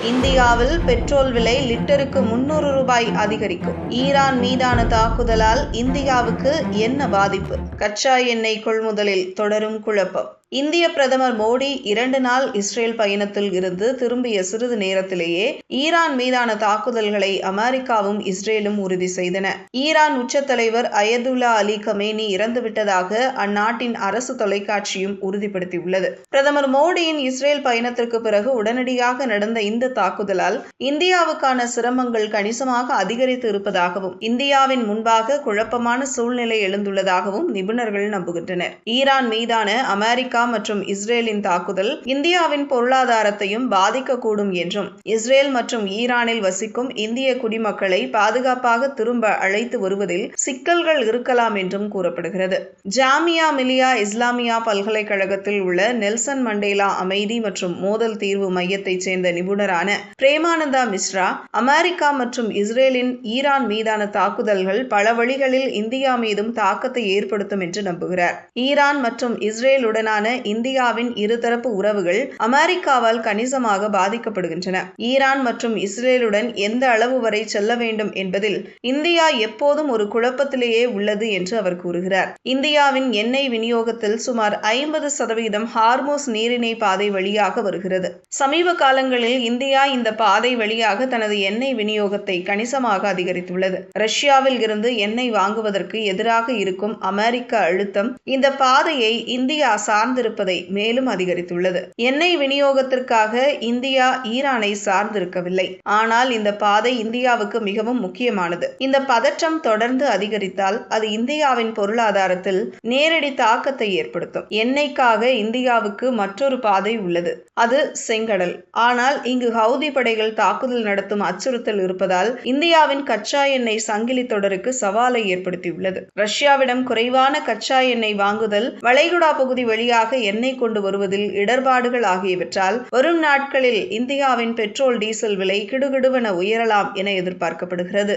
இந்தியாவில் பெட்ரோல் விலை லிட்டருக்கு 300 ரூபாய் அதிகரிக்கும். ஈரான் மீதான தாக்குதலால் இந்தியாவுக்கு என்ன பாதிப்பு? கச்சா எண்ணெய் கொள்முதலில் தொடரும் குழப்பம். இந்திய பிரதமர் மோடி 2 நாள் இஸ்ரேல் பயணத்தில் இருந்து திரும்பிய சிறிது நேரத்திலேயே ஈரான் மீதான தாக்குதல்களை அமெரிக்காவும் இஸ்ரேலும் உறுதி செய்தன. ஈரான் உச்ச தலைவர் அயதுல்லா அலி கமேனி இறந்துவிட்டதாக அந்நாட்டின் அரசு தொலைக்காட்சியும் உறுதிப்படுத்தியுள்ளது. பிரதமர் மோடியின் இஸ்ரேல் பயணத்திற்கு பிறகு உடனடியாக நடந்த இந்த தாக்குதலால் இந்தியாவுக்கான சிரமங்கள் கணிசமாக அதிகரித்து இருப்பதாகவும் இந்தியாவின் முன்பாக குழப்பமான சூழ்நிலை எழுந்துள்ளதாகவும் நிபுணர்கள் நம்புகின்றனர். ஈரான் மீதான அமெரிக்கா மற்றும் இஸ்ரேலின் தாக்குதல் இந்தியாவின் பொருளாதாரத்தையும் பாதிக்கக்கூடும் என்றும் இஸ்ரேல் மற்றும் ஈரானில் வசிக்கும் இந்திய குடிமக்களை பாதுகாப்பாக திரும்ப அழைத்து வருவதில் சிக்கல்கள் இருக்கலாம் என்றும் கூறப்படுகிறது. ஜாமியா மிலியா இஸ்லாமியா பல்கலைக்கழகத்தில் உள்ள நெல்சன் மண்டேலா அமைதி மற்றும் மோதல் தீர்வு மையத்தைச் சேர்ந்த நிபுணரான பிரேமானந்தா மிஸ்ரா, அமெரிக்கா மற்றும் இஸ்ரேலின் ஈரான் மீதான தாக்குதல்கள் பல வழிகளில் இந்தியா மீதும் தாக்கத்தை ஏற்படுத்தும் என்று நம்புகிறார். ஈரான் மற்றும் இஸ்ரேலுடனான இந்தியாவின் இருதரப்பு உறவுகள் அமெரிக்காவால் கணிசமாக பாதிக்கப்படுகின்றன. ஈரான் மற்றும் இஸ்ரேலுடன் எந்த அளவு வரை செல்ல வேண்டும் என்பதில் இந்தியா எப்போதும் ஒரு குழப்பத்திலேயே உள்ளது என்று அவர் கூறுகிறார். இந்தியாவின் எண்ணெய் விநியோகத்தில் சுமார் 50% ஹார்மோஸ் நீரிணை பாதை வழியாக வருகிறது. சமீப காலங்களில் இந்தியா இந்த பாதை வழியாக தனது எண்ணெய் விநியோகத்தை கணிசமாக அதிகரித்துள்ளது. ரஷ்யாவில் இருந்து எண்ணெய் வாங்குவதற்கு எதிராக இருக்கும் அமெரிக்க அழுத்தம் இந்த பாதையை இந்தியா சார்ந்திருப்பதை மேலும் அதிகரித்துள்ளது. எண்ணெய் விநியோகத்திற்காக இந்தியா ஈரானை சார்ந்திருக்கவில்லை. ஆனால் இந்த பாதை இந்தியாவுக்கு மிகவும் முக்கியமானது. இந்த பதற்றம் தொடர்ந்து அதிகரித்தால் அது இந்தியாவின் பொருளாதாரத்தில் நேரடி தாக்கத்தை ஏற்படுத்தும். எண்ணெய்க்காக இந்தியாவுக்கு மற்றொரு பாதை உள்ளது, அது செங்கடல். ஆனால் இங்கு ஹவுதி படைகள் தாக்குதல் நடத்தும் அச்சுறுத்தல் இருப்பதால் இந்தியாவின் கச்சா எண்ணெய் சங்கிலி தொடருக்கு சவாலை ஏற்படுத்தியுள்ளது. ரஷ்யாவிடம் குறைவான கச்சா எண்ணெய் வாங்குதல், வளைகுடா பகுதி வழியாக எண்ணெய் கொண்டு வருவதில் இடர்பாடுகள் ஆகியவற்றால் வரும் நாட்களில் இந்தியாவின் பெட்ரோல் டீசல் விலை கிடுகிடுவென உயரலாம் என எதிர்பார்க்கப்படுகிறது.